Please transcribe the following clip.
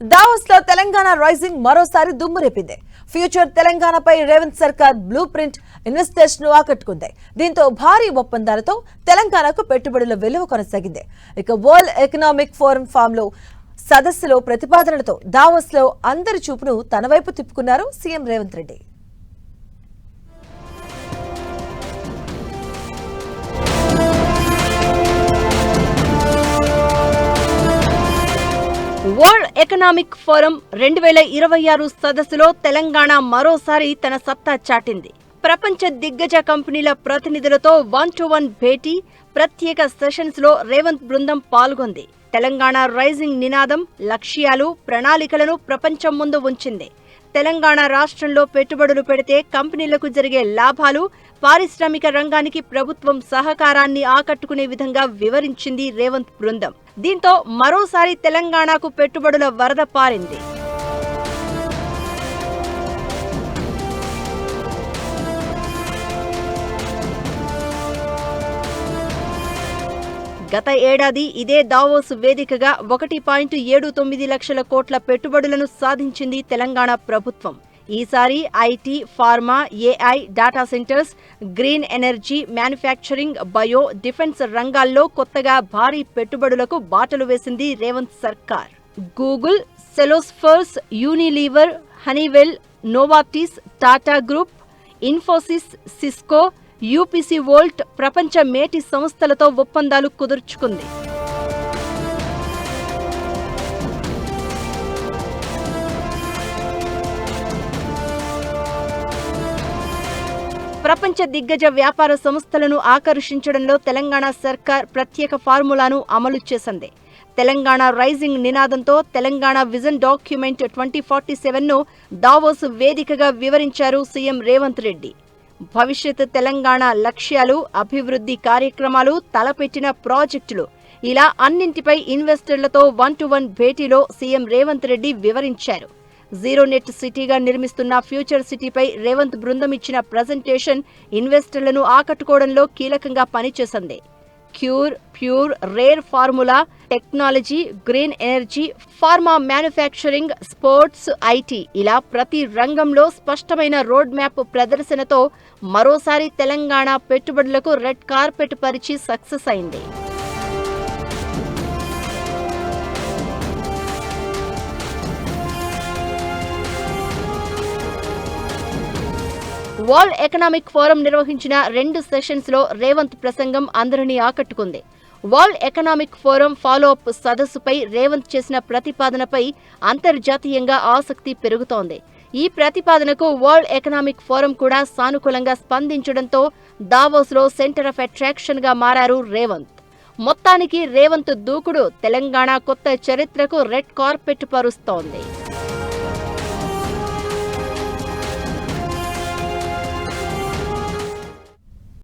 Davos లో Telangana rising మరోసారి దుమ్ము రేపింది. ఫ్యూచర్ తెలంగాణపై రేవంత్ సర్కార్ బ్లూ ప్రింట్ ఇన్వెస్టర్స్ ను ఆకట్టుకుంది. దీంతో భారీ ఒప్పందాలతో తెలంగాణకు పెట్టుబడుల విలువ కొనసాగింది. ఇక వరల్డ్ ఎకనామిక్ ఫోరం ఫామ్ లో సదస్సులో ప్రతిపాదనలతో దావోస్ లో అందరి చూపును తన వైపు తిప్పుకున్నారు CM Revanth Reddy. World economic forum 2026 సదస్సులో తెలంగాణ మరోసారి తన సత్తా చాటింది. ప్రపంచ దిగ్గజ కంపెనీల ప్రతినిధులతో 1-to-1 భేటీ, ప్రత్యేక సెషన్స్ లో రేవంత్ బృందం పాల్గొంది. తెలంగాణ రైజింగ్ నినాదం, లక్ష్యాలు, ప్రణాళికలను ప్రపంచం ముందు ఉంచింది. తెలంగాణ రాష్ట్రంలో పెట్టుబడులు పెడితే కంపెనీలకు జరిగే లాభాలు, పారిశ్రామిక రంగానికి ప్రభుత్వం సహకారాన్ని ఆకట్టుకునే విధంగా వివరించింది రేవంత్ బృందం. దీంతో మరోసారి తెలంగాణకు పెట్టుబడుల వరద పారింది. గత ఏడాది ఇదే దావోస్ వేదికగా 1.79 లక్షల కోట్ల పెట్టుబడులను సాధించింది తెలంగాణ ప్రభుత్వం. ఈసారి IT, pharma, AI, data centres, green energy, manufacturing, bio, defence రంగాల్లో కొత్తగా భారీ పెట్టుబడులకు బాటలు వేసింది రేవంత్ సర్కార్. గూగుల్, సెలోస్ఫర్స్, Unilever, Honeywell, Novartis, Tata group, Infosys, Cisco, UPC volt ప్రపంచ మేటి సంస్థలతో ఒప్పందాలు కుదుర్చుకుంది. ప్రపంచ దిగ్గజ వ్యాపార సంస్థలను ఆకర్షించడంలో తెలంగాణ సర్కార్ ప్రత్యేక ఫార్ములాను అమలు చేసింది. తెలంగాణ రైజింగ్ నినాదంతో తెలంగాణ విజన్ డాక్యుమెంట్ 2047ను దావోస్ వేదికగా వివరించారు సీఎం రేవంత్ రెడ్డి. భవిష్యత్ తెలంగాణ లక్ష్యాలు, అభివృద్ధి కార్యక్రమాలు, తలపెట్టిన ప్రాజెక్టులు ఇలా అన్నింటిపై ఇన్వెస్టర్లతో 1-to-1 భేటీలో సీఎం రేవంత్ రెడ్డి వివరించారు. జీరో నెట్ సిటీగా నిర్మిస్తున్న ఫ్యూచర్ సిటీపై రేవంత్ బృందం ఇచ్చిన ప్రజెంటేషన్ ఇన్వెస్టర్లను ఆకట్టుకోవడంలో కీలకంగా పనిచేసింది. Cure, pure, rare formula, technology, green energy, pharma, manufacturing, sports, IT ఇలా ప్రతి రంగంలో స్పష్టమైన రోడ్ మ్యాప్ ప్రదర్శనతో మరోసారి తెలంగాణ పెట్టుబడులకు రెడ్ కార్పెట్ పరిచి సక్సెస్ అయింది. వరల్డ్ ఎకనామిక్ ఫోరం నిర్వహించిన 2 సెషన్స్ లో రేవంత్ ప్రసంగం అందరినీ ఆకట్టుకుంది. World economic forum follow up సదస్సుపై రేవంత్ చేసిన ప్రతిపాదనపై అంతర్జాతీయంగా ఆసక్తి పెరుగుతోంది. ఈ ప్రతిపాదనకు వరల్డ్ ఎకనామిక్ ఫోరం కూడా సానుకూలంగా స్పందించడంతో దావోస్ లో సెంటర్ ఆఫ్ అట్రాక్షన్ గా మారారు రేవంత్. మొత్తానికి రేవంత్ దూకుడు తెలంగాణ కొత్త చరిత్రకు రెడ్ కార్పెట్ పరుస్తోంది.